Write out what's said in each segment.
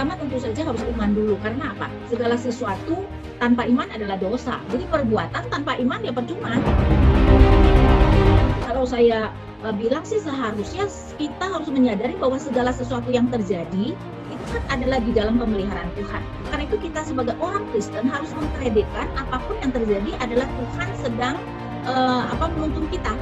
Pertama-tama tentu saja harus iman dulu. Karena apa? Segala sesuatu tanpa iman adalah dosa. Jadi perbuatan tanpa iman ya percuma. Kalau saya bilang sih seharusnya kita harus menyadari bahwa segala sesuatu yang terjadi itu kan adalah di dalam pemeliharaan Tuhan. Karena itu kita sebagai orang Kristen harus mengkreditkan apapun yang terjadi adalah Tuhan sedang menuntun kita.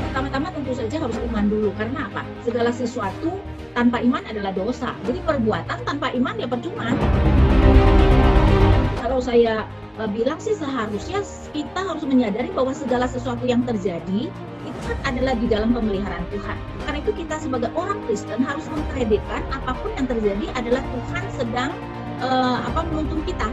Pertama-tama tentu saja harus iman dulu. Karena apa? Segala sesuatu tanpa iman adalah dosa. Jadi perbuatan tanpa iman ya percuma. Kalau saya bilang sih seharusnya kita harus menyadari bahwa segala sesuatu yang terjadi itu kan adalah di dalam pemeliharaan Tuhan. Karena itu kita sebagai orang Kristen harus mengkreditkan apapun yang terjadi adalah Tuhan sedang menuntun kita.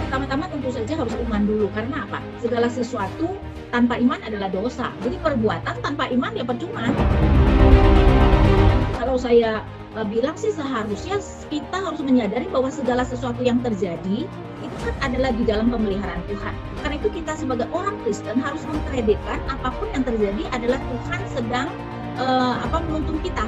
Pertama-tama tentu saja harus iman dulu, karena apa? Segala sesuatu tanpa iman adalah dosa. Jadi perbuatan tanpa iman ya percuma. Kalau saya bilang sih seharusnya kita harus menyadari bahwa segala sesuatu yang terjadi itu kan adalah di dalam pemeliharaan Tuhan. Karena itu kita sebagai orang Kristen harus mengkreditkan apapun yang terjadi adalah Tuhan sedang menuntun kita.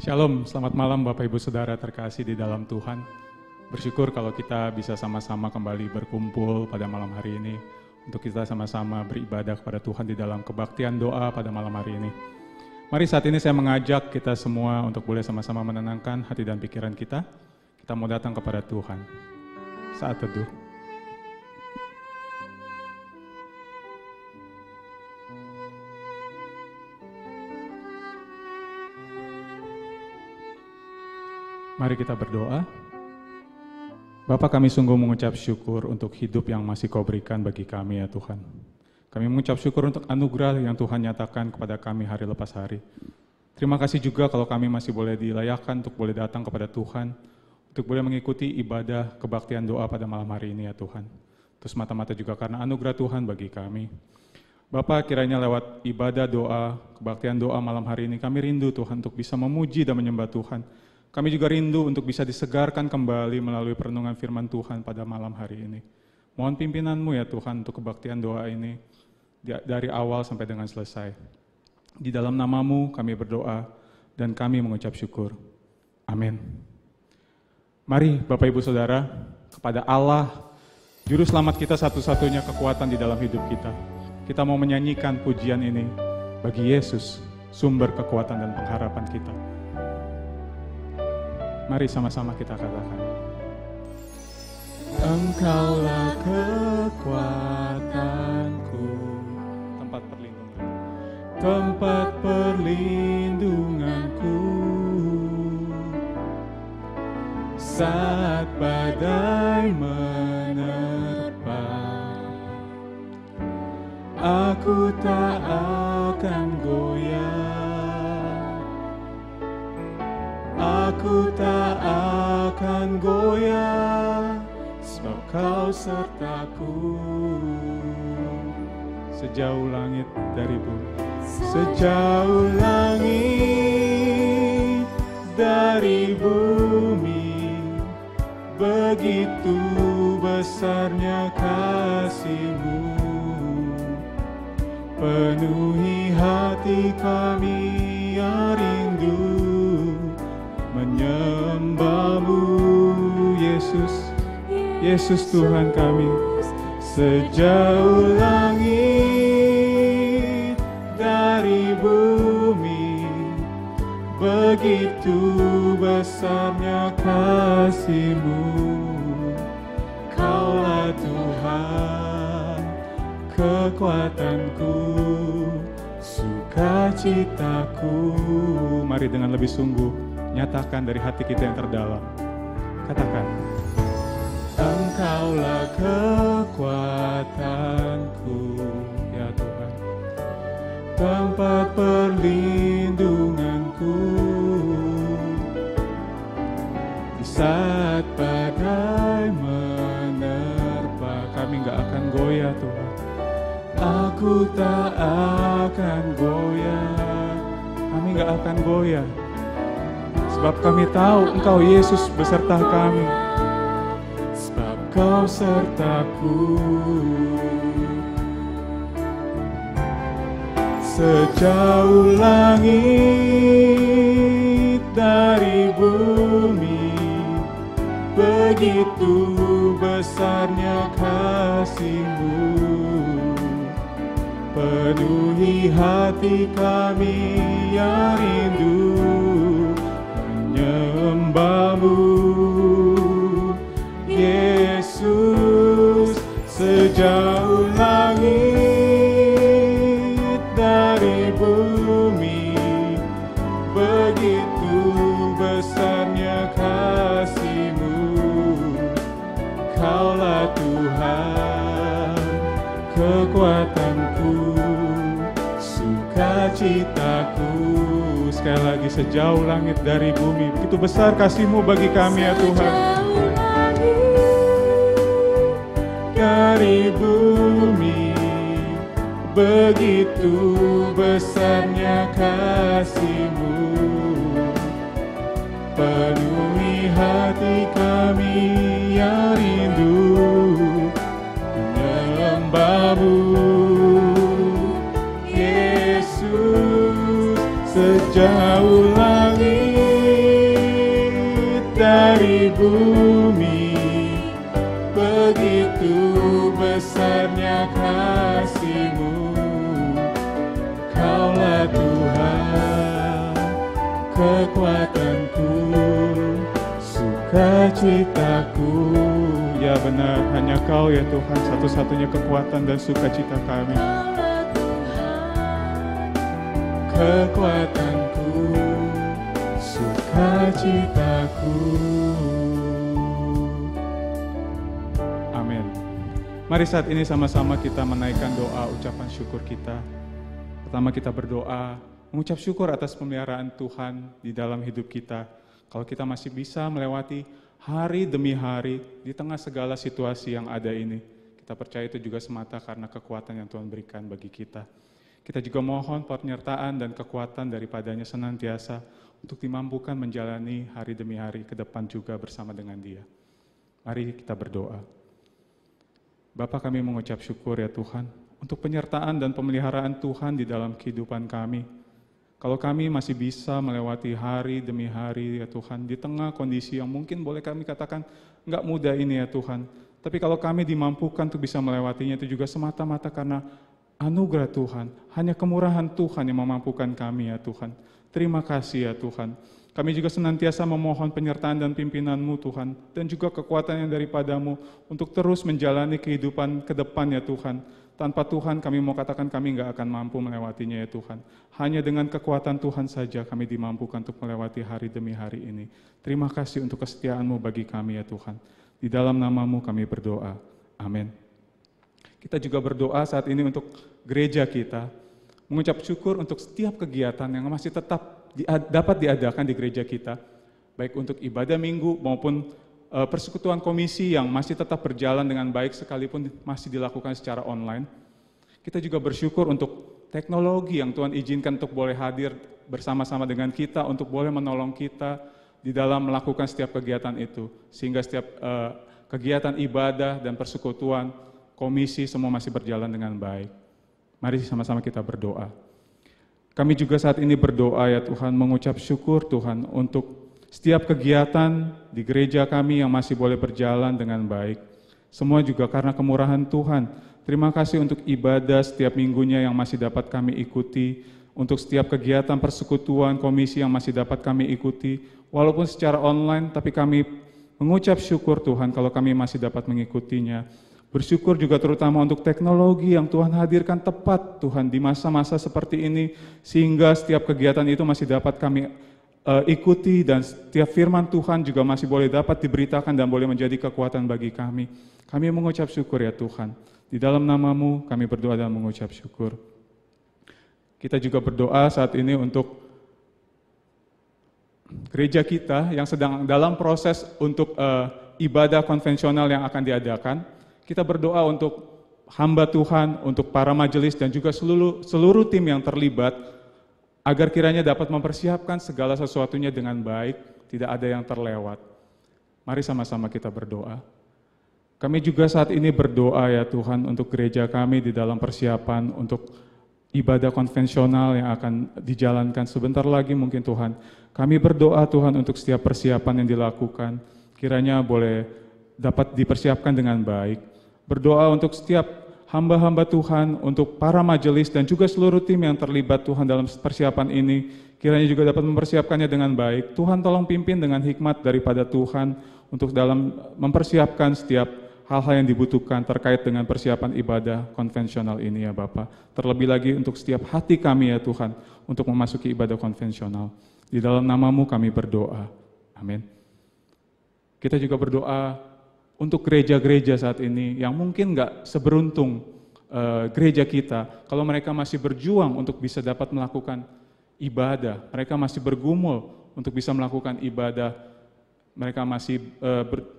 Shalom, selamat malam Bapak Ibu Saudara terkasih di dalam Tuhan. Bersyukur kalau kita bisa sama-sama kembali berkumpul pada malam hari ini untuk kita sama-sama beribadah kepada Tuhan di dalam kebaktian doa pada malam hari ini. Mari saat ini saya mengajak kita semua untuk boleh sama-sama menenangkan hati dan pikiran kita. Kita mau datang kepada Tuhan. Saat teduh. Mari kita berdoa. Bapa, kami sungguh mengucap syukur untuk hidup yang masih Kau berikan bagi kami ya Tuhan. Kami mengucap syukur untuk anugerah yang Tuhan nyatakan kepada kami hari lepas hari. Terima kasih juga kalau kami masih boleh dilayakkan untuk boleh datang kepada Tuhan, untuk boleh mengikuti ibadah kebaktian doa pada malam hari ini ya Tuhan. Terus mata-mata juga karena anugerah Tuhan bagi kami. Bapa, kiranya lewat ibadah doa, kebaktian doa malam hari ini, kami rindu Tuhan untuk bisa memuji dan menyembah Tuhan. Kami juga rindu untuk bisa disegarkan kembali melalui perenungan firman Tuhan pada malam hari ini. Mohon pimpinan-Mu ya Tuhan untuk kebaktian doa ini dari awal sampai dengan selesai. Di dalam nama-Mu kami berdoa dan kami mengucap syukur. Amin. Mari Bapak Ibu Saudara, kepada Allah, Juru Selamat kita satu-satunya kekuatan di dalam hidup kita. Kita mau menyanyikan pujian ini bagi Yesus, sumber kekuatan dan pengharapan kita. Mari sama-sama kita katakan. Engkaulah kekuatanku, tempat perlindungan, tempat perlindunganku. Saat badai menerpa, aku tak akan goyah. Aku tak akan goyah, sebab Kau sertaku. Sejauh langit dari bumi, sejauh langit dari bumi, begitu besarnya kasih-Mu. Penuhi hati kami yang rindu menyembah-Mu, Yesus, Yesus Tuhan kami. Sejauh langit dari bumi, begitu besarnya kasih-Mu. Kaulah Tuhan, kekuatanku, sukacitaku. Mari dengan lebih sungguh nyatakan dari hati kita yang terdalam. Katakan, Engkaulah kekuatanku, ya Tuhan, tempat perlindunganku. Di saat badai menerpa, kami gak akan goyah Tuhan. Aku tak akan goyah. Kami gak akan goyah. Sebab kami tahu Engkau Yesus beserta kami. Sebab Kau sertaku. Sejauh langit dari bumi, begitu besarnya kasih-Mu. Penuhi hati kami yang rindu menyembah-Mu, Yesus. Sejauh langit dari bumi, begitu besarnya kasih-Mu. Kaulah Tuhan, kekuatanku, sukacitaku. Sekali lagi, sejauh langit dari bumi, begitu besar kasih-Mu bagi kami ya Tuhan. Dari bumi, begitu besarnya kasih-Mu. Penuhi hati kami yang rindu menyembah-Mu, Yesus. Sejauh langit dari bumi, begitu besarnya kasih-Mu. Kaulah Tuhan, kekuatanku, sukacitaku. Ya benar, hanya Kau ya Tuhan, satu-satunya kekuatan dan sukacita kami. Kekuatanku, sukacitaku. Amin. Mari saat ini sama-sama kita menaikkan doa ucapan syukur kita. Pertama kita berdoa, mengucap syukur atas pemeliharaan Tuhan di dalam hidup kita. Kalau kita masih bisa melewati hari demi hari di tengah segala situasi yang ada ini, kita percaya itu juga semata karena kekuatan yang Tuhan berikan bagi kita. Kita juga mohon penyertaan dan kekuatan daripadanya senantiasa untuk dimampukan menjalani hari demi hari ke depan juga bersama dengan Dia. Mari kita berdoa. Bapa, kami mengucap syukur ya Tuhan untuk penyertaan dan pemeliharaan Tuhan di dalam kehidupan kami. Kalau kami masih bisa melewati hari demi hari ya Tuhan, di tengah kondisi yang mungkin boleh kami katakan enggak mudah ini ya Tuhan. Tapi kalau kami dimampukan untuk bisa melewatinya, itu juga semata-mata karena anugerah Tuhan, hanya kemurahan Tuhan yang memampukan kami ya Tuhan. Terima kasih ya Tuhan. Kami juga senantiasa memohon penyertaan dan pimpinan-Mu Tuhan, dan juga kekuatan yang daripada-Mu untuk terus menjalani kehidupan ke depan ya Tuhan. Tanpa Tuhan kami mau katakan kami enggak akan mampu melewatinya ya Tuhan. Hanya dengan kekuatan Tuhan saja kami dimampukan untuk melewati hari demi hari ini. Terima kasih untuk kesetiaan-Mu bagi kami ya Tuhan. Di dalam nama-Mu kami berdoa. Amin. Kita juga berdoa saat ini untuk gereja kita, mengucap syukur untuk setiap kegiatan yang masih tetap dapat diadakan di gereja kita, baik untuk ibadah minggu maupun persekutuan komisi yang masih tetap berjalan dengan baik sekalipun masih dilakukan secara online. Kita juga bersyukur untuk teknologi yang Tuhan izinkan untuk boleh hadir bersama-sama dengan kita, untuk boleh menolong kita di dalam melakukan setiap kegiatan itu, sehingga setiap kegiatan ibadah dan persekutuan komisi semua masih berjalan dengan baik. Mari sama-sama kita berdoa. Kami juga saat ini berdoa ya Tuhan, mengucap syukur Tuhan untuk setiap kegiatan di gereja kami yang masih boleh berjalan dengan baik. Semua juga karena kemurahan Tuhan. Terima kasih untuk ibadah setiap minggunya yang masih dapat kami ikuti, untuk setiap kegiatan persekutuan komisi yang masih dapat kami ikuti, walaupun secara online, tapi kami mengucap syukur Tuhan kalau kami masih dapat mengikutinya. Bersyukur juga terutama untuk teknologi yang Tuhan hadirkan tepat Tuhan di masa-masa seperti ini, sehingga setiap kegiatan itu masih dapat kami ikuti, dan setiap firman Tuhan juga masih boleh dapat diberitakan dan boleh menjadi kekuatan bagi kami. Kami mengucap syukur ya Tuhan. Di dalam nama-Mu kami berdoa dan mengucap syukur. Kita juga berdoa saat ini untuk gereja kita yang sedang dalam proses untuk ibadah konvensional yang akan diadakan. Kita berdoa untuk hamba Tuhan, untuk para majelis dan juga seluruh tim yang terlibat agar kiranya dapat mempersiapkan segala sesuatunya dengan baik, tidak ada yang terlewat. Mari sama-sama kita berdoa. Kami juga saat ini berdoa ya Tuhan untuk gereja kami di dalam persiapan untuk ibadah konvensional yang akan dijalankan sebentar lagi mungkin Tuhan. Kami berdoa Tuhan untuk setiap persiapan yang dilakukan, kiranya boleh dapat dipersiapkan dengan baik. Berdoa untuk setiap hamba-hamba Tuhan, untuk para majelis dan juga seluruh tim yang terlibat Tuhan dalam persiapan ini, kiranya juga dapat mempersiapkannya dengan baik. Tuhan tolong pimpin dengan hikmat daripada Tuhan untuk dalam mempersiapkan setiap hal-hal yang dibutuhkan terkait dengan persiapan ibadah konvensional ini ya Bapa. Terlebih lagi untuk setiap hati kami ya Tuhan, untuk memasuki ibadah konvensional. Di dalam nama-Mu kami berdoa. Amin. Kita juga berdoa untuk gereja-gereja saat ini yang mungkin nggak seberuntung gereja kita, kalau mereka masih berjuang untuk bisa dapat melakukan ibadah, mereka masih bergumul untuk bisa melakukan ibadah, mereka masih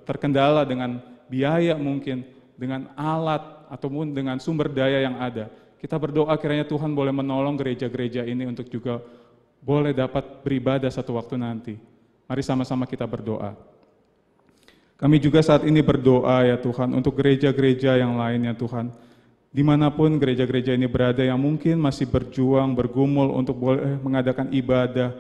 terkendala dengan biaya mungkin, dengan alat, ataupun dengan sumber daya yang ada. Kita berdoa kiranya Tuhan boleh menolong gereja-gereja ini untuk juga boleh dapat beribadah satu waktu nanti. Mari sama-sama kita berdoa. Kami juga saat ini berdoa ya Tuhan untuk gereja-gereja yang lainnya Tuhan. Dimanapun gereja-gereja ini berada yang mungkin masih berjuang, bergumul untuk boleh mengadakan ibadah.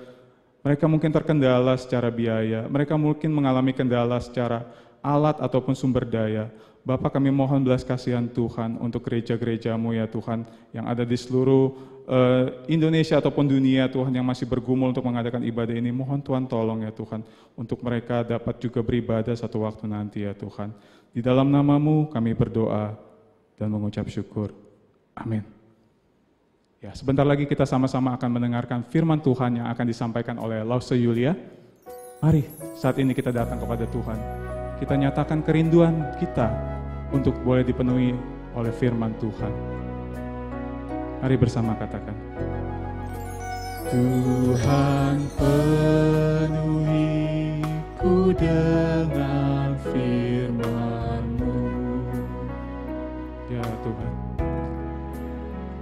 Mereka mungkin terkendala secara biaya, mereka mungkin mengalami kendala secara alat ataupun sumber daya. Bapa, kami mohon belas kasihan Tuhan untuk gereja-gereja-Mu ya Tuhan, yang ada di seluruh Indonesia ataupun dunia Tuhan yang masih bergumul untuk mengadakan ibadah ini. Mohon Tuhan tolong ya Tuhan, untuk mereka dapat juga beribadah satu waktu nanti ya Tuhan. Di dalam nama-Mu kami berdoa dan mengucap syukur. Amin. Ya, sebentar lagi kita sama-sama akan mendengarkan firman Tuhan yang akan disampaikan oleh Lause Yulia. Mari saat ini kita datang kepada Tuhan. Kita nyatakan kerinduan kita untuk boleh dipenuhi oleh firman Tuhan. Mari bersama katakan. Tuhan penuhiku dengan firman-Mu. Ya Tuhan.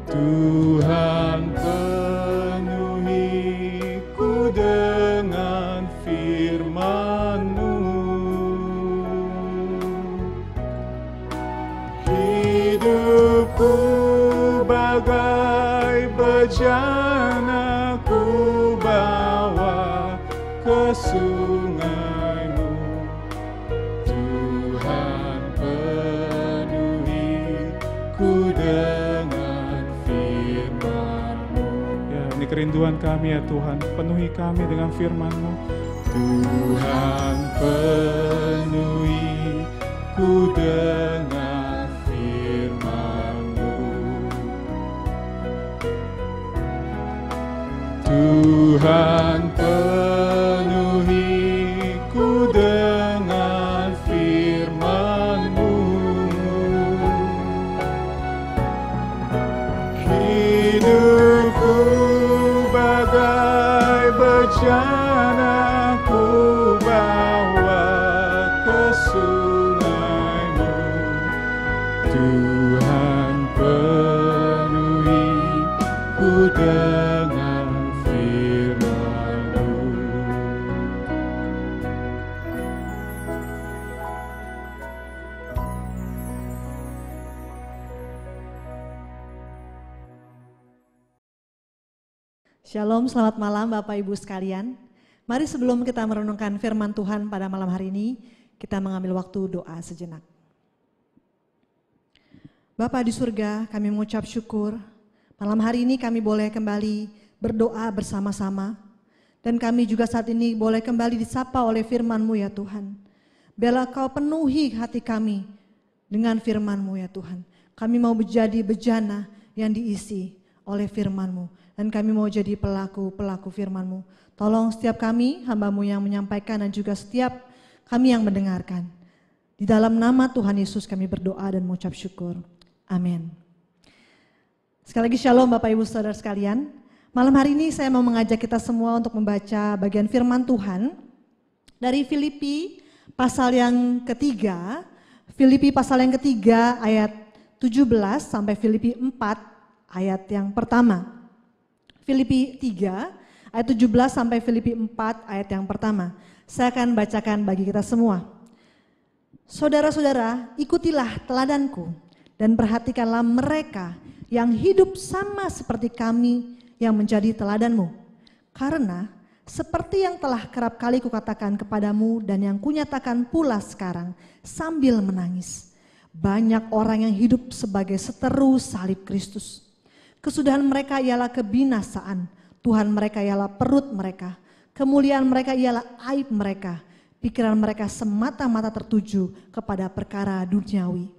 Tuhan penuhiku dengan firman-Mu. Hidupku bagai bejana, ku bawa ke sungai-Mu. Tuhan penuhiku dengan firman-Mu. Ya, ini kerinduan kami ya Tuhan, penuhi kami dengan firman-Mu. Tuhan penuhiku dengan firman-Mu. Tuhan penuhiku dengan firman-Mu. Hidupku bagai bejana, ku bawa ke sungai-Mu. Tuhan penuhiku dengan firman-Mu. Shalom, selamat malam Bapak Ibu sekalian. Mari sebelum kita merenungkan firman Tuhan pada malam hari ini, kita mengambil waktu doa sejenak. Bapa di surga, kami mengucap syukur. Malam hari ini kami boleh kembali berdoa bersama-sama. Dan kami juga saat ini boleh kembali disapa oleh firman-Mu ya Tuhan. Biarlah Kau penuhi hati kami dengan firman-Mu ya Tuhan. Kami mau menjadi bejana yang diisi oleh firman-Mu. Dan kami mau jadi pelaku-pelaku firman-Mu. Tolong setiap kami, hamba-Mu yang menyampaikan dan juga setiap kami yang mendengarkan. Di dalam nama Tuhan Yesus kami berdoa dan mengucap syukur. Amin. Sekali lagi shalom Bapak Ibu Saudara sekalian. Malam hari ini saya mau mengajak kita semua untuk membaca bagian firman Tuhan dari Filipi pasal yang ketiga. Filipi pasal yang ketiga ayat 17 sampai Filipi 4 ayat yang pertama. Filipi 3 ayat 17 sampai Filipi 4 ayat yang pertama. Saya akan bacakan bagi kita semua. Saudara-saudara, ikutilah teladanku dan perhatikanlah mereka yang hidup sama seperti kami yang menjadi teladanmu. Karena seperti yang telah kerap kali kukatakan kepadamu dan yang kunyatakan pula sekarang sambil menangis. Banyak orang yang hidup sebagai seteru salib Kristus. Kesudahan mereka ialah kebinasaan, Tuhan mereka ialah perut mereka, kemuliaan mereka ialah aib mereka, pikiran mereka semata-mata tertuju kepada perkara duniawi.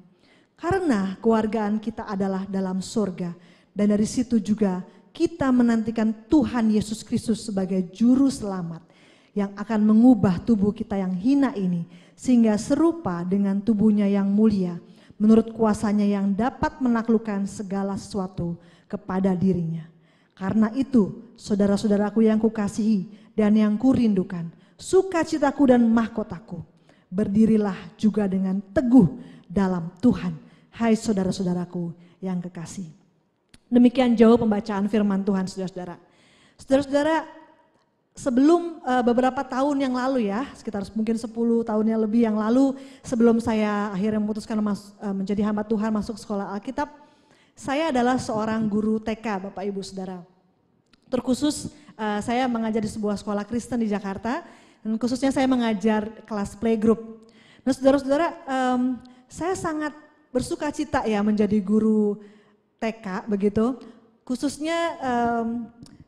Karena kewargaan kita adalah dalam surga, dan dari situ juga kita menantikan Tuhan Yesus Kristus sebagai juru selamat yang akan mengubah tubuh kita yang hina ini sehingga serupa dengan tubuhnya yang mulia menurut kuasanya yang dapat menaklukkan segala sesuatu kepada dirinya. Karena itu, saudara-saudaraku yang kukasihi dan yang kurindukan, sukacitaku dan mahkotaku, berdirilah juga dengan teguh dalam Tuhan, hai saudara-saudaraku yang kekasih. Demikian jauh pembacaan firman Tuhan, saudara-saudara. Saudara-saudara, sebelum beberapa tahun yang lalu ya, sekitar mungkin 10 tahunnya lebih yang lalu, sebelum saya akhirnya memutuskan menjadi hamba Tuhan masuk sekolah Alkitab, saya adalah seorang guru TK, Bapak Ibu Saudara. Terkhusus saya mengajar di sebuah sekolah Kristen di Jakarta, dan khususnya saya mengajar kelas playgroup. Nah saudara-saudara, saya sangat bersuka cita ya menjadi guru TK begitu, khususnya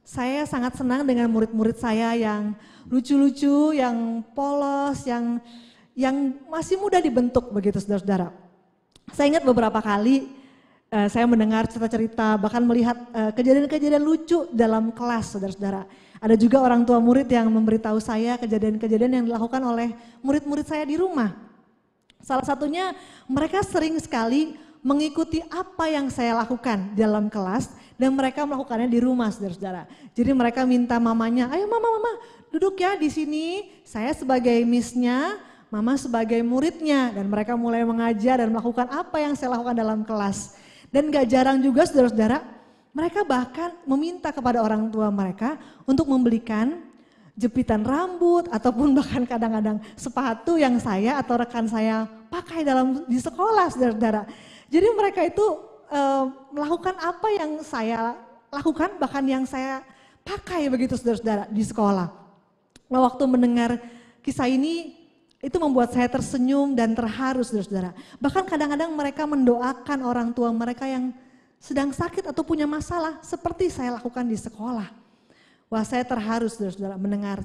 saya sangat senang dengan murid-murid saya yang lucu-lucu, yang polos, yang masih muda dibentuk begitu saudara-saudara. Saya ingat beberapa kali saya mendengar cerita-cerita, bahkan melihat kejadian-kejadian lucu dalam kelas saudara-saudara. Ada juga orang tua murid yang memberitahu saya kejadian-kejadian yang dilakukan oleh murid-murid saya di rumah. Salah satunya mereka sering sekali mengikuti apa yang saya lakukan dalam kelas dan mereka melakukannya di rumah saudara-saudara. Jadi mereka minta mamanya, ayo mama duduk ya di sini, saya sebagai miss-nya, mama sebagai muridnya, dan mereka mulai mengajar dan melakukan apa yang saya lakukan dalam kelas. Dan gak jarang juga saudara-saudara, mereka bahkan meminta kepada orang tua mereka untuk membelikan jepitan rambut ataupun bahkan kadang-kadang sepatu yang saya atau rekan saya pakai di sekolah saudara-saudara. Jadi mereka itu melakukan apa yang saya lakukan, bahkan yang saya pakai begitu saudara-saudara di sekolah. Nah, waktu mendengar kisah ini, itu membuat saya tersenyum dan terharu saudara-saudara. Bahkan kadang-kadang mereka mendoakan orang tua mereka yang sedang sakit atau punya masalah seperti saya lakukan di sekolah. Wah, saya terharu saudara-saudara mendengar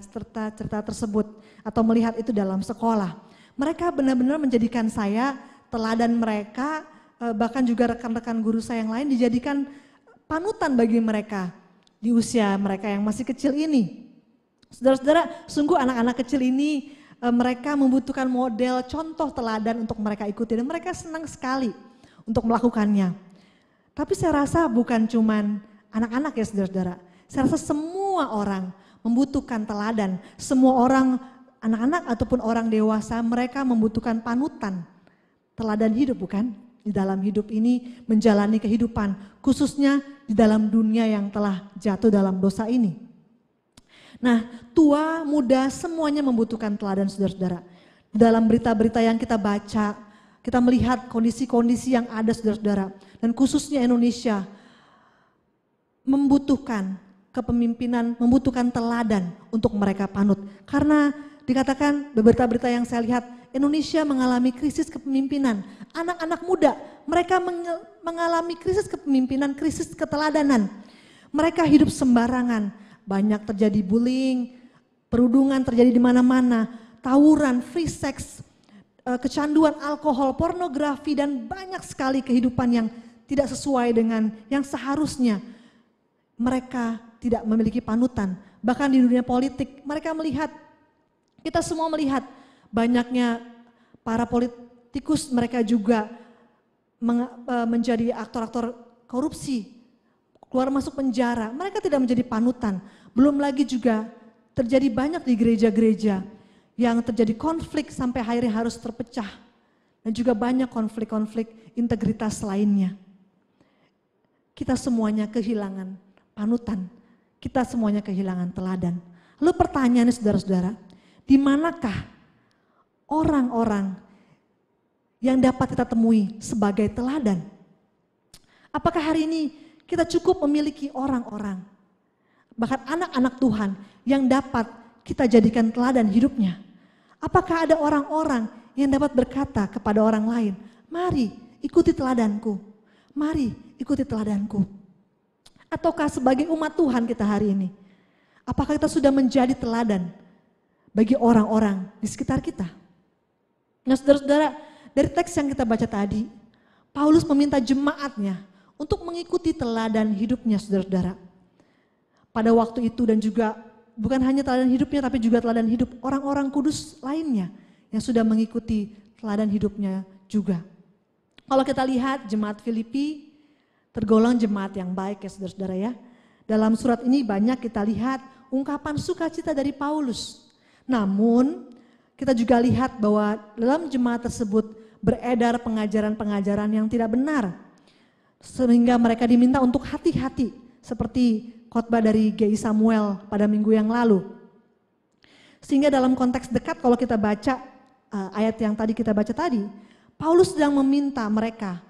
cerita tersebut atau melihat itu dalam sekolah. Mereka benar-benar menjadikan saya teladan mereka, bahkan juga rekan-rekan guru saya yang lain dijadikan panutan bagi mereka di usia mereka yang masih kecil ini. Saudara-saudara, sungguh anak-anak kecil ini mereka membutuhkan model contoh teladan untuk mereka ikuti dan mereka senang sekali untuk melakukannya. Tapi saya rasa bukan cuman anak-anak ya saudara-saudara. Saya rasa semua orang membutuhkan teladan. Semua orang, anak-anak ataupun orang dewasa, mereka membutuhkan panutan. Teladan hidup bukan? Di dalam hidup ini menjalani kehidupan, khususnya di dalam dunia yang telah jatuh dalam dosa ini. Nah, tua, muda, semuanya membutuhkan teladan saudara-saudara. Di dalam berita-berita yang kita baca, kita melihat kondisi-kondisi yang ada saudara-saudara. Dan khususnya Indonesia membutuhkan kepemimpinan, membutuhkan teladan untuk mereka panut. Karena dikatakan berita-berita yang saya lihat, Indonesia mengalami krisis kepemimpinan. Anak-anak muda, mereka mengalami krisis kepemimpinan, krisis keteladanan. Mereka hidup sembarangan, banyak terjadi bullying, perundungan terjadi di mana-mana, tawuran, free sex, kecanduan alkohol, pornografi, dan banyak sekali kehidupan yang tidak sesuai dengan yang seharusnya. Mereka tidak memiliki panutan. Bahkan di dunia politik, mereka melihat, kita semua melihat, banyaknya para politikus mereka juga menjadi aktor-aktor korupsi, keluar masuk penjara, mereka tidak menjadi panutan. Belum lagi juga terjadi banyak di gereja-gereja yang terjadi konflik sampai akhirnya harus terpecah. Dan juga banyak konflik-konflik integritas lainnya. Kita semuanya kehilangan panutan. kita semuanya kehilangan teladan. Lalu pertanyaannya saudara-saudara, di manakah orang-orang yang dapat kita temui sebagai teladan? Apakah hari ini kita cukup memiliki orang-orang, bahkan anak-anak Tuhan yang dapat kita jadikan teladan hidupnya? Apakah ada orang-orang yang dapat berkata kepada orang lain, mari ikuti teladanku, mari ikuti teladanku. Ataukah sebagai umat Tuhan kita hari ini, apakah kita sudah menjadi teladan bagi orang-orang di sekitar kita? Nah saudara-saudara, dari teks yang kita baca tadi, Paulus meminta jemaatnya untuk mengikuti teladan hidupnya saudara-saudara. Pada waktu itu dan juga bukan hanya teladan hidupnya tapi juga teladan hidup orang-orang kudus lainnya yang sudah mengikuti teladan hidupnya juga. Kalau kita lihat jemaat Filipi tergolong jemaat yang baik ya saudara-saudara ya. Dalam surat ini banyak kita lihat ungkapan sukacita dari Paulus. Namun kita juga lihat bahwa dalam jemaat tersebut beredar pengajaran-pengajaran yang tidak benar. Sehingga mereka diminta untuk hati-hati seperti khotbah dari GI Samuel pada minggu yang lalu. Sehingga dalam konteks dekat kalau kita baca ayat yang tadi kita baca tadi, Paulus sedang meminta mereka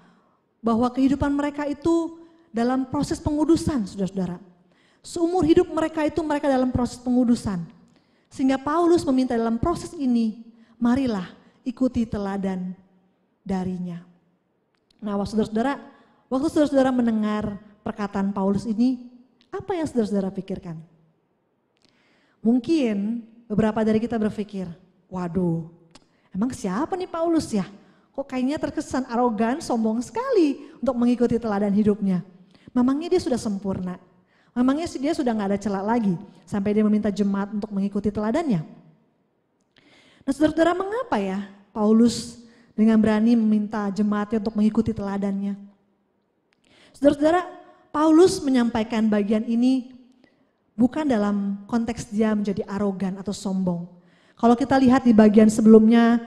bahwa kehidupan mereka itu dalam proses pengudusan, saudara-saudara. Seumur hidup mereka itu mereka dalam proses pengudusan. Sehingga Paulus meminta dalam proses ini, marilah ikuti teladan darinya. Nah, saudara-saudara, waktu saudara-saudara mendengar perkataan Paulus ini, apa yang saudara-saudara pikirkan? Mungkin beberapa dari kita berpikir, waduh, emang siapa nih Paulus ya? Kok kayaknya terkesan arogan, sombong sekali untuk mengikuti teladan hidupnya. Memangnya dia sudah sempurna? Memangnya dia sudah gak ada celah lagi sampai dia meminta jemaat untuk mengikuti teladannya? Nah saudara-saudara, mengapa ya Paulus dengan berani meminta jemaatnya untuk mengikuti teladannya? Saudara-saudara, Paulus menyampaikan bagian ini bukan dalam konteks dia menjadi arogan atau sombong. Kalau kita lihat di bagian sebelumnya,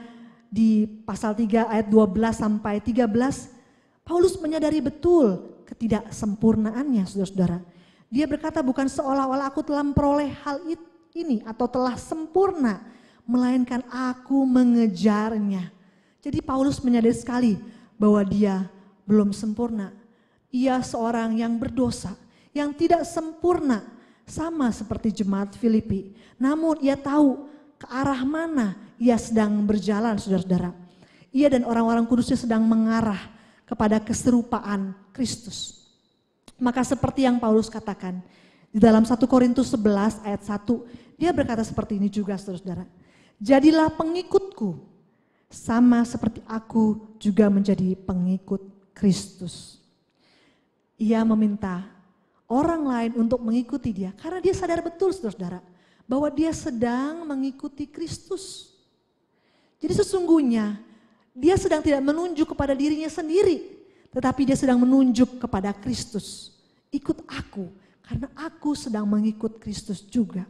di pasal 3 ayat 12 sampai 13, Paulus menyadari betul ketidaksempurnaannya saudara-saudara. Dia berkata bukan seolah-olah aku telah memperoleh hal ini atau telah sempurna, melainkan aku mengejarnya. Jadi Paulus menyadari sekali bahwa dia belum sempurna. Ia seorang yang berdosa, yang tidak sempurna, sama seperti jemaat Filipi. Namun ia tahu ke arah mana ia sedang berjalan saudara-saudara. Ia dan orang-orang kudusnya sedang mengarah kepada keserupaan Kristus. Maka seperti yang Paulus katakan di dalam 1 Korintus 11 ayat 1, dia berkata seperti ini juga saudara-saudara. Jadilah pengikutku sama seperti aku juga menjadi pengikut Kristus. Ia meminta orang lain untuk mengikuti dia karena dia sadar betul saudara-saudara bahwa dia sedang mengikuti Kristus. Jadi sesungguhnya dia sedang tidak menunjuk kepada dirinya sendiri, tetapi dia sedang menunjuk kepada Kristus. Ikut aku karena aku sedang mengikut Kristus juga.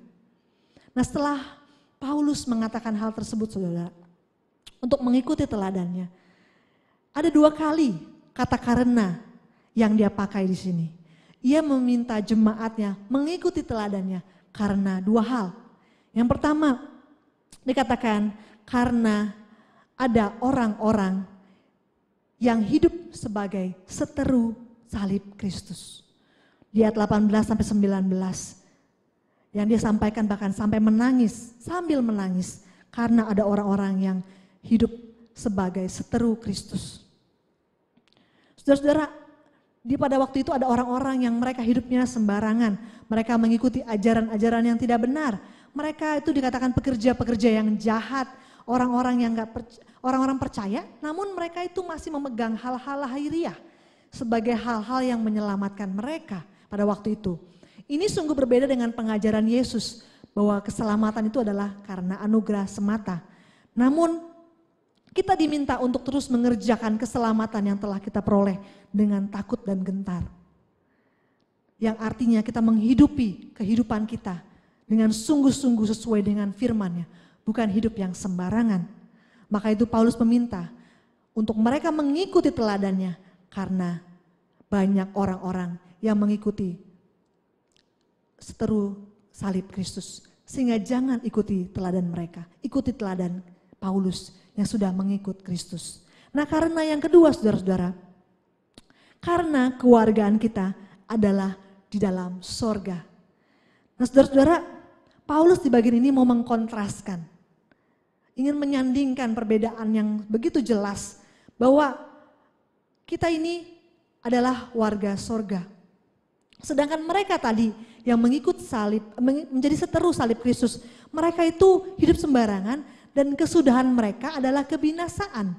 Nah setelah Paulus mengatakan hal tersebut saudara, untuk mengikuti teladannya, ada 2 kali kata karena yang dia pakai di sini. Ia meminta jemaatnya mengikuti teladannya karena 2 hal. Yang pertama dikatakan karena ada orang-orang yang hidup sebagai seteru salib Kristus. Di ayat 18 sampai 19 yang dia sampaikan bahkan sampai menangis, sambil menangis karena ada orang-orang yang hidup sebagai seteru Kristus. Saudara-saudara, di pada waktu itu ada orang-orang yang mereka hidupnya sembarangan. Mereka mengikuti ajaran-ajaran yang tidak benar. Mereka itu dikatakan pekerja-pekerja yang jahat, orang-orang yang orang-orang percaya, namun mereka itu masih memegang hal-hal lahiriah sebagai hal-hal yang menyelamatkan mereka pada waktu itu. Ini sungguh berbeda dengan pengajaran Yesus bahwa keselamatan itu adalah karena anugerah semata. Namun kita diminta untuk terus mengerjakan keselamatan yang telah kita peroleh dengan takut dan gentar. Yang artinya kita menghidupi kehidupan kita dengan sungguh-sungguh sesuai dengan firman-Nya, bukan hidup yang sembarangan. Maka itu Paulus meminta untuk mereka mengikuti teladannya karena banyak orang-orang yang mengikuti seteru salib Kristus. Sehingga jangan ikuti teladan mereka, ikuti teladan Paulus yang sudah mengikut Kristus. Nah, karena yang kedua saudara-saudara, karena kewargaan kita adalah di dalam sorga. Nah saudara-saudara, Paulus di bagian ini mau mengkontraskan, ingin menyandingkan perbedaan yang begitu jelas bahwa kita ini adalah warga sorga. Sedangkan mereka tadi yang mengikut salib, menjadi seteru salib Kristus, mereka itu hidup sembarangan dan kesudahan mereka adalah kebinasaan.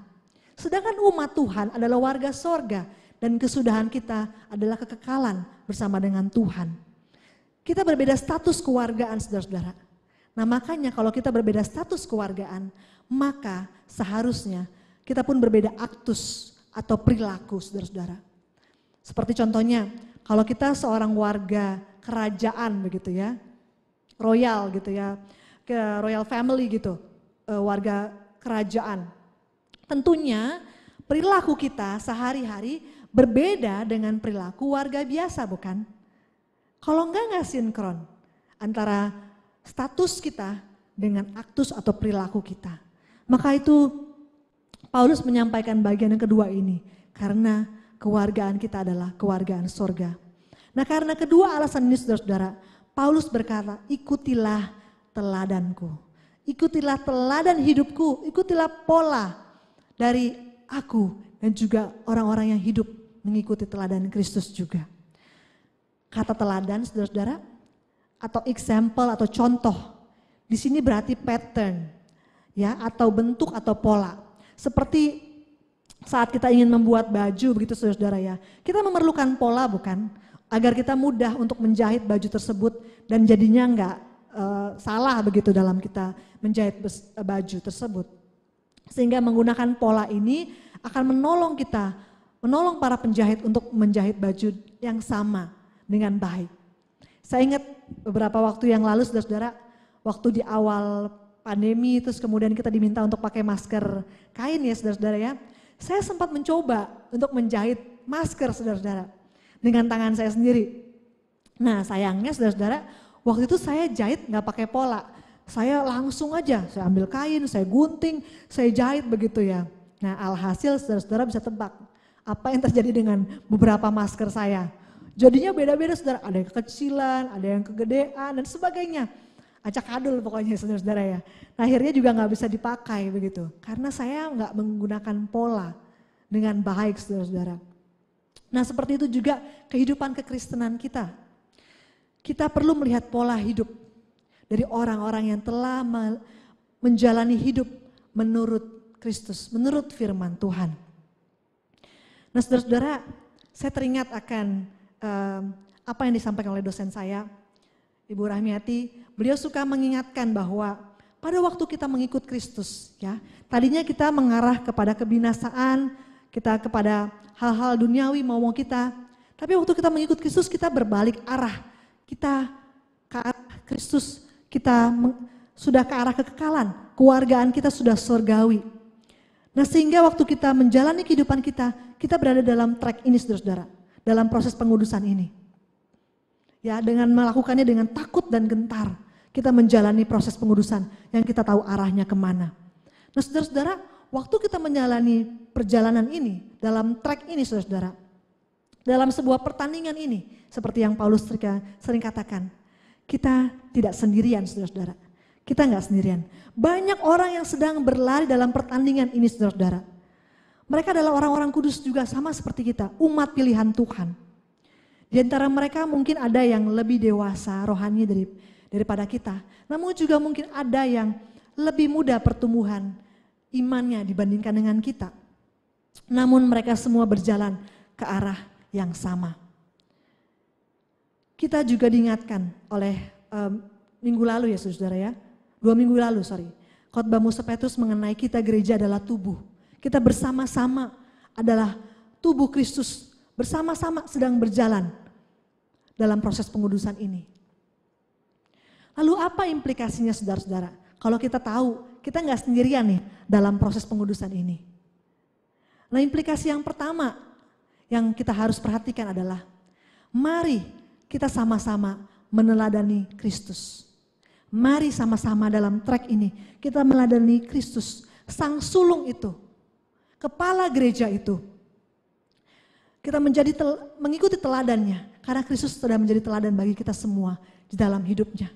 Sedangkan umat Tuhan adalah warga sorga dan kesudahan kita adalah kekekalan bersama dengan Tuhan. Kita berbeda status kewargaan saudara-saudara. Nah makanya kalau kita berbeda status kewargaan, maka seharusnya kita pun berbeda aktus atau perilaku saudara-saudara. Seperti contohnya, kalau kita seorang warga kerajaan begitu ya, royal gitu ya, ke royal family gitu, warga kerajaan. Tentunya perilaku kita sehari-hari berbeda dengan perilaku warga biasa bukan? Kalau enggak sinkron antara status kita dengan aktus atau perilaku kita. Maka itu Paulus menyampaikan bagian yang kedua ini, karena kewargaan kita adalah kewargaan sorga. Nah karena kedua alasan ini saudara-saudara, Paulus berkata, ikutilah teladanku. Ikutilah teladan hidupku, ikutilah pola dari aku dan juga orang-orang yang hidup mengikuti teladan Kristus juga. Kata teladan saudara-saudara atau example atau contoh, di sini berarti pattern ya atau bentuk atau pola. Seperti saat kita ingin membuat baju begitu saudara-saudara ya, kita memerlukan pola bukan? Agar kita mudah untuk menjahit baju tersebut dan jadinya enggak salah begitu dalam kita menjahit baju tersebut. Sehingga menggunakan pola ini akan menolong kita, menolong para penjahit untuk menjahit baju yang sama dengan baik. Saya ingat beberapa waktu yang lalu saudara-saudara, waktu di awal pandemi terus kemudian kita diminta untuk pakai masker kain ya saudara-saudara ya. Saya sempat mencoba untuk menjahit masker saudara-saudara dengan tangan saya sendiri. Nah sayangnya saudara-saudara, waktu itu saya jahit gak pakai pola. Saya langsung aja, saya ambil kain, saya gunting, saya jahit begitu ya. Nah alhasil saudara-saudara bisa tebak apa yang terjadi dengan beberapa masker saya. Jadinya beda-beda saudara, ada yang kekecilan, ada yang kegedean dan sebagainya. Acak-adul pokoknya saudara-saudara ya. Nah akhirnya juga gak bisa dipakai begitu. Karena saya gak menggunakan pola dengan baik saudara-saudara. Nah seperti itu juga kehidupan kekristenan kita. Kita perlu melihat pola hidup dari orang-orang yang telah menjalani hidup menurut Kristus, menurut firman Tuhan. Nah saudara-saudara, saya teringat akan apa yang disampaikan oleh dosen saya, Ibu Rahmiati. Beliau suka mengingatkan bahwa pada waktu kita mengikut Kristus, ya, tadinya kita mengarah kepada kebinasaan, kita kepada hal-hal duniawi mau kita. Tapi waktu kita mengikut Kristus kita berbalik arah. Kita ke arah Kristus, kita sudah ke arah kekekalan. Kewargaan kita sudah surgawi. Nah sehingga waktu kita menjalani kehidupan kita, kita berada dalam track ini saudara-saudara. Dalam proses pengudusan ini. Ya dengan melakukannya dengan takut dan gentar. Kita menjalani proses pengudusan yang kita tahu arahnya kemana. Nah saudara-saudara, waktu kita menjalani perjalanan ini, dalam track ini saudara-saudara, dalam sebuah pertandingan ini, seperti yang Paulus sering katakan, kita tidak sendirian saudara-saudara. Kita enggak sendirian. Banyak orang yang sedang berlari dalam pertandingan ini saudara-saudara. Mereka adalah orang-orang kudus juga sama seperti kita, umat pilihan Tuhan. Di antara mereka mungkin ada yang lebih dewasa rohani daripada kita. Namun juga mungkin ada yang lebih muda pertumbuhan imannya dibandingkan dengan kita. Namun mereka semua berjalan ke arah yang sama. Kita juga diingatkan oleh minggu lalu ya saudara ya. 2 minggu lalu khotbah Musa Petrus mengenai kita gereja adalah tubuh. Kita bersama-sama adalah tubuh Kristus. Bersama-sama sedang berjalan dalam proses pengudusan ini. Lalu apa implikasinya saudara-saudara? Kalau kita tahu kita nggak sendirian nih dalam proses pengudusan ini. Nah implikasi yang pertama yang kita harus perhatikan adalah mari kita sama-sama meneladani Kristus. Mari sama-sama dalam track ini kita meneladani Kristus, sang sulung itu, kepala gereja itu. Kita mengikuti teladannya karena Kristus sudah menjadi teladan bagi kita semua di dalam hidupnya.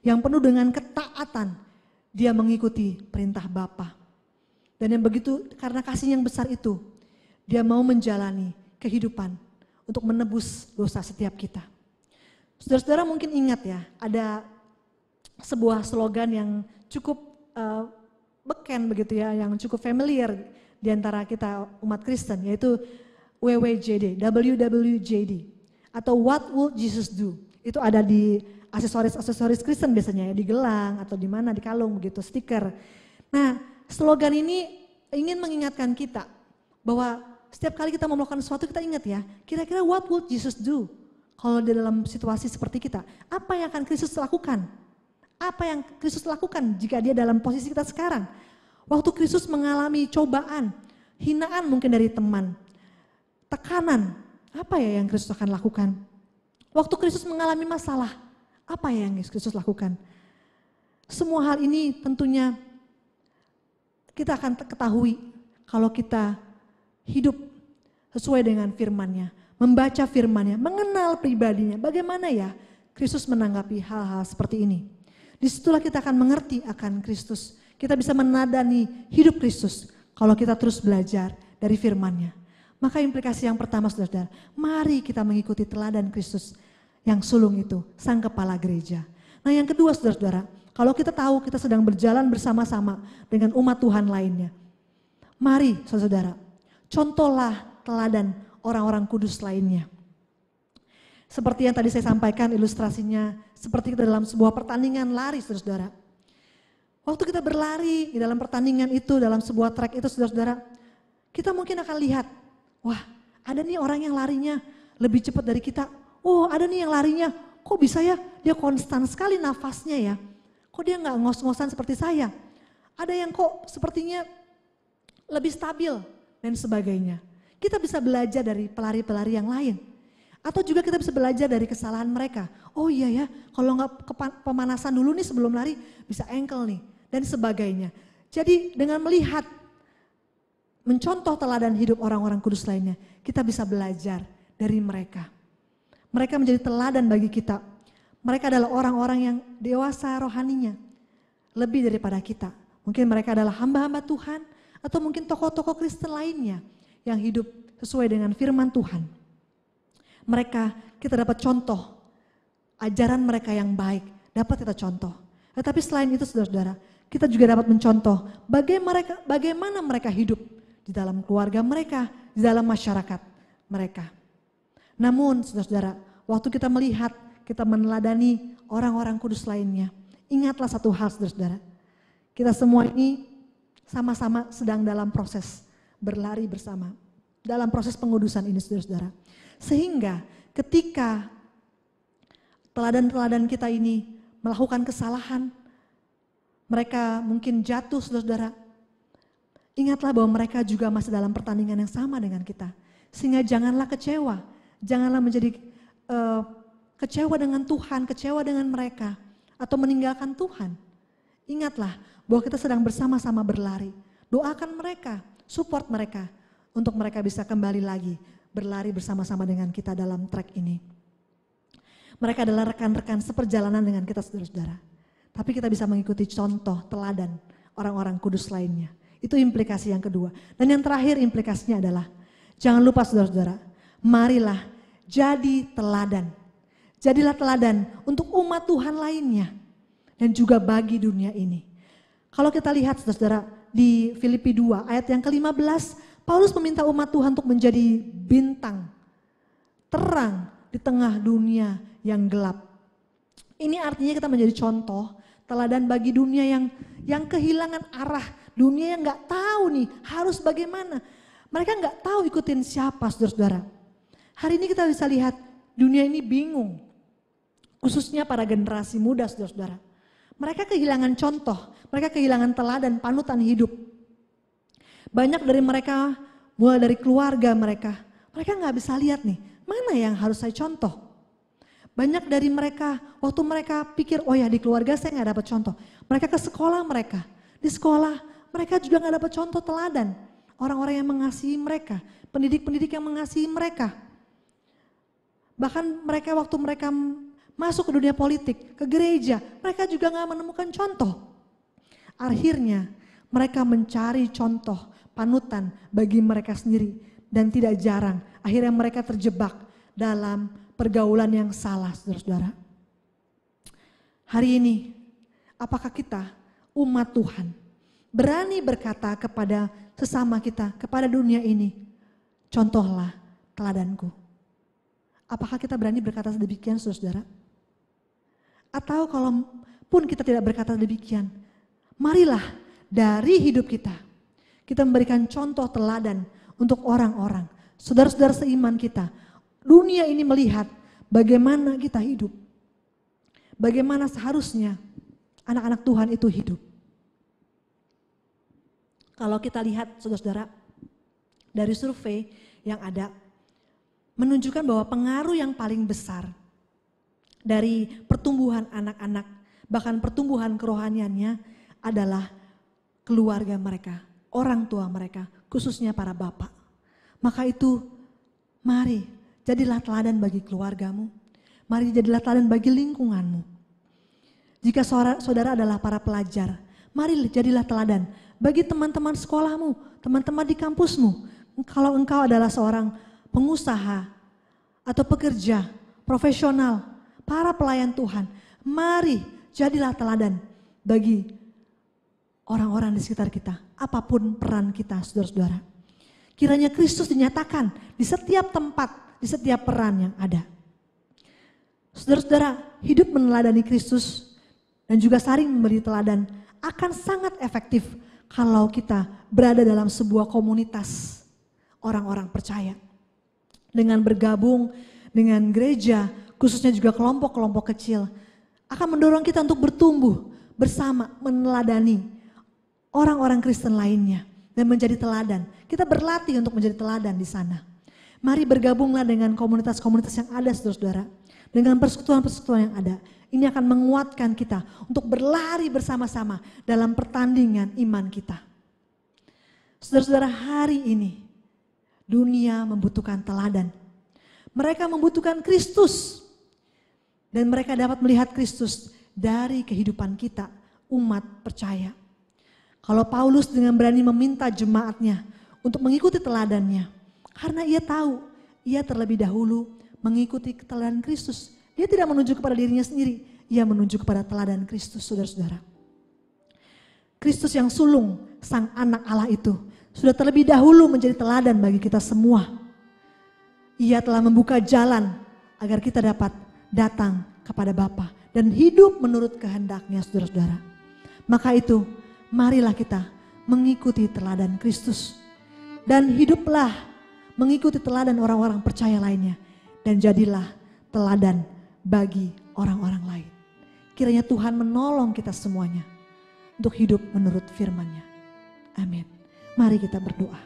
Yang penuh dengan ketaatan, dia mengikuti perintah Bapa. Dan yang begitu karena kasih yang besar itu, dia mau menjalani kehidupan untuk menebus dosa setiap kita. Saudara-saudara mungkin ingat ya, ada sebuah slogan yang cukup beken begitu ya, yang cukup familiar di antara kita umat Kristen, yaitu WWJD, WWJD, atau What Would Jesus Do? Itu ada di aksesoris Kristen biasanya ya, di gelang atau di mana, di kalung begitu, stiker. Nah, slogan ini ingin mengingatkan kita bahwa setiap kali kita mau melakukan sesuatu kita ingat ya, kira-kira what would Jesus do? Kalau di dalam situasi seperti kita, apa yang akan Kristus lakukan? Apa yang Kristus lakukan jika dia dalam posisi kita sekarang? Waktu Kristus mengalami cobaan, hinaan mungkin dari teman, tekanan, apa ya yang Kristus akan lakukan? Waktu Kristus mengalami masalah, apa ya yang Kristus lakukan? Semua hal ini tentunya kita akan ketahui kalau kita hidup sesuai dengan firman-Nya, membaca firman-Nya, mengenal pribadinya. Bagaimana ya Kristus menanggapi hal-hal seperti ini? Disitulah kita akan mengerti akan Kristus. Kita bisa menadani hidup Kristus kalau kita terus belajar dari firman-Nya. Maka implikasi yang pertama saudara, mari kita mengikuti teladan Kristus yang sulung itu, sang kepala gereja. Nah yang kedua saudara-saudara, kalau kita tahu kita sedang berjalan bersama-sama dengan umat Tuhan lainnya, mari saudara, contohlah teladan orang-orang kudus lainnya. Seperti yang tadi saya sampaikan ilustrasinya, seperti kita dalam sebuah pertandingan lari saudara-saudara. Waktu kita berlari di dalam pertandingan itu, dalam sebuah track itu saudara-saudara, kita mungkin akan lihat, wah ada nih orang yang larinya lebih cepat dari kita. Oh ada nih yang larinya, kok bisa ya dia konstan sekali nafasnya ya. Kok dia gak ngos-ngosan seperti saya. Ada yang kok sepertinya lebih stabil dan sebagainya. Kita bisa belajar dari pelari-pelari yang lain. Atau juga kita bisa belajar dari kesalahan mereka. Oh iya ya, kalau gak pemanasan dulu nih sebelum lari bisa ankle nih dan sebagainya. Jadi dengan melihat, mencontoh teladan hidup orang-orang kudus lainnya, kita bisa belajar dari mereka. Mereka menjadi teladan bagi kita. Mereka adalah orang-orang yang dewasa rohaninya, lebih daripada kita. Mungkin mereka adalah hamba-hamba Tuhan, atau mungkin tokoh-tokoh Kristen lainnya yang hidup sesuai dengan firman Tuhan. Mereka, kita dapat contoh, ajaran mereka yang baik, dapat kita contoh. Tetapi selain itu saudara-saudara, kita juga dapat mencontoh bagaimana mereka hidup di dalam keluarga mereka, di dalam masyarakat mereka. Namun saudara-saudara, waktu kita melihat, kita meneladani orang-orang kudus lainnya. Ingatlah satu hal saudara-saudara. Kita semua ini sama-sama sedang dalam proses berlari bersama. Dalam proses pengudusan ini saudara-saudara. Sehingga ketika teladan-teladan kita ini melakukan kesalahan. Mereka mungkin jatuh saudara-saudara. Ingatlah bahwa mereka juga masih dalam pertandingan yang sama dengan kita. Sehingga janganlah kecewa. Janganlah menjadi kecewa dengan Tuhan, kecewa dengan mereka, atau meninggalkan Tuhan. Ingatlah bahwa kita sedang bersama-sama berlari. Doakan mereka, support mereka, untuk mereka bisa kembali lagi berlari bersama-sama dengan kita dalam track ini. Mereka adalah rekan-rekan seperjalanan dengan kita saudara-saudara. Tapi kita bisa mengikuti contoh, teladan orang-orang kudus lainnya. Itu implikasi yang kedua. Dan yang terakhir implikasinya adalah, jangan lupa saudara-saudara, marilah jadi teladan. Jadilah teladan untuk umat Tuhan lainnya dan juga bagi dunia ini. Kalau kita lihat saudara-saudara di Filipi 2 ayat yang ke-15, Paulus meminta umat Tuhan untuk menjadi bintang terang di tengah dunia yang gelap. Ini artinya kita menjadi contoh teladan bagi dunia yang kehilangan arah, dunia yang nggak tahu nih harus bagaimana. Mereka nggak tahu ikutin siapa saudara-saudara. Hari ini kita bisa lihat dunia ini bingung. Khususnya para generasi muda saudara-saudara. Mereka kehilangan contoh, mereka kehilangan teladan panutan hidup. Banyak dari mereka, mulai dari keluarga mereka nggak bisa lihat nih, mana yang harus saya contoh. Banyak dari mereka, waktu mereka pikir, oh ya di keluarga saya gak dapat contoh. Mereka ke sekolah mereka, di sekolah mereka juga gak dapat contoh teladan. Orang-orang yang mengasihi mereka, pendidik-pendidik yang mengasihi mereka. Bahkan mereka waktu mereka masuk ke dunia politik, ke gereja, mereka juga gak menemukan contoh. Akhirnya mereka mencari contoh, panutan bagi mereka sendiri. Dan tidak jarang, akhirnya mereka terjebak dalam pergaulan yang salah, saudara-saudara. Hari ini, apakah kita umat Tuhan berani berkata kepada sesama kita, kepada dunia ini, contohlah teladanku. Apakah kita berani berkata demikian, saudara-saudara? Atau kalaupun kita tidak berkata demikian, marilah dari hidup kita memberikan contoh teladan untuk orang-orang, saudara-saudara seiman kita. Dunia ini melihat bagaimana kita hidup. Bagaimana seharusnya anak-anak Tuhan itu hidup. Kalau kita lihat saudara-saudara, dari survei yang ada, menunjukkan bahwa pengaruh yang paling besar dari pertumbuhan anak-anak, bahkan pertumbuhan kerohaniannya adalah keluarga mereka, orang tua mereka, khususnya para bapak. Maka itu mari jadilah teladan bagi keluargamu. Mari jadilah teladan bagi lingkunganmu. Jika saudara adalah para pelajar, mari jadilah teladan bagi teman-teman sekolahmu, teman-teman di kampusmu. Kalau engkau adalah seorang pengusaha atau pekerja, profesional, para pelayan Tuhan, mari jadilah teladan bagi orang-orang di sekitar kita. Apapun peran kita, saudara-saudara. Kiranya Kristus dinyatakan di setiap tempat, di setiap peran yang ada. Saudara-saudara, hidup meneladani Kristus dan juga saling memberi teladan akan sangat efektif kalau kita berada dalam sebuah komunitas orang-orang percaya. Dengan bergabung dengan gereja, khususnya juga kelompok-kelompok kecil, akan mendorong kita untuk bertumbuh bersama, meneladani orang-orang Kristen lainnya dan menjadi teladan. Kita berlatih untuk menjadi teladan di sana. Mari bergabunglah dengan komunitas-komunitas yang ada, saudara-saudara. Dengan persekutuan-persekutuan yang ada. Ini akan menguatkan kita untuk berlari bersama-sama dalam pertandingan iman kita. Saudara-saudara, hari ini dunia membutuhkan teladan. Mereka membutuhkan Kristus. Dan mereka dapat melihat Kristus dari kehidupan kita, umat percaya. Kalau Paulus dengan berani meminta jemaatnya untuk mengikuti teladannya, karena ia tahu, ia terlebih dahulu mengikuti teladan Kristus. Dia tidak menuju kepada dirinya sendiri, ia menuju kepada teladan Kristus, saudara-saudara. Kristus yang sulung, sang anak Allah itu, sudah terlebih dahulu menjadi teladan bagi kita semua. Ia telah membuka jalan agar kita dapat datang kepada Bapa dan hidup menurut kehendaknya, saudara-saudara. Maka itu, marilah kita mengikuti teladan Kristus dan hiduplah mengikuti teladan orang-orang percaya lainnya. Dan jadilah teladan bagi orang-orang lain. Kiranya Tuhan menolong kita semuanya untuk hidup menurut firman-Nya. Amin. Mari kita berdoa.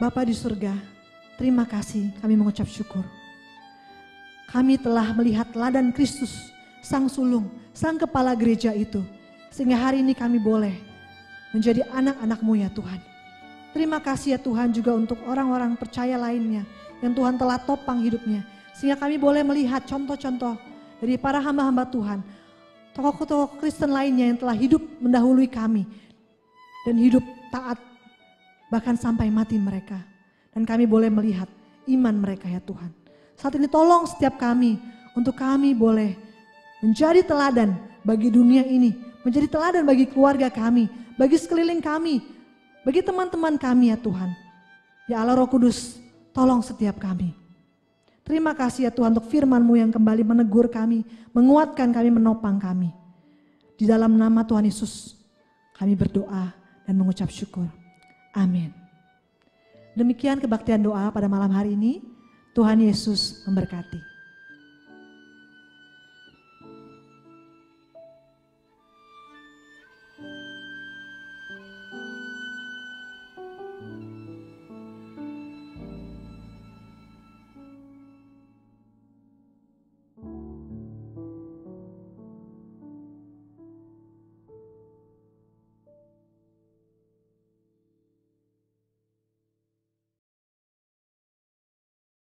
Bapa di surga, terima kasih, kami mengucap syukur. Kami telah melihat teladan Kristus, sang sulung, sang kepala gereja itu. Sehingga hari ini kami boleh menjadi anak-anak-Mu ya Tuhan. Terima kasih ya Tuhan juga untuk orang-orang percaya lainnya yang Tuhan telah topang hidupnya. Sehingga kami boleh melihat contoh-contoh dari para hamba-hamba Tuhan. Tokoh-tokoh Kristen lainnya yang telah hidup mendahului kami. Dan hidup taat bahkan sampai mati mereka. Dan kami boleh melihat iman mereka ya Tuhan. Saat ini tolong setiap kami untuk kami boleh menjadi teladan bagi dunia ini. Menjadi teladan bagi keluarga kami, bagi sekeliling kami, bagi teman-teman kami ya Tuhan. Ya Allah Roh Kudus, tolong setiap kami. Terima kasih ya Tuhan untuk firman-Mu yang kembali menegur kami, menguatkan kami, menopang kami. Di dalam nama Tuhan Yesus kami berdoa dan mengucap syukur. Amin. Demikian kebaktian doa pada malam hari ini. Tuhan Yesus memberkati.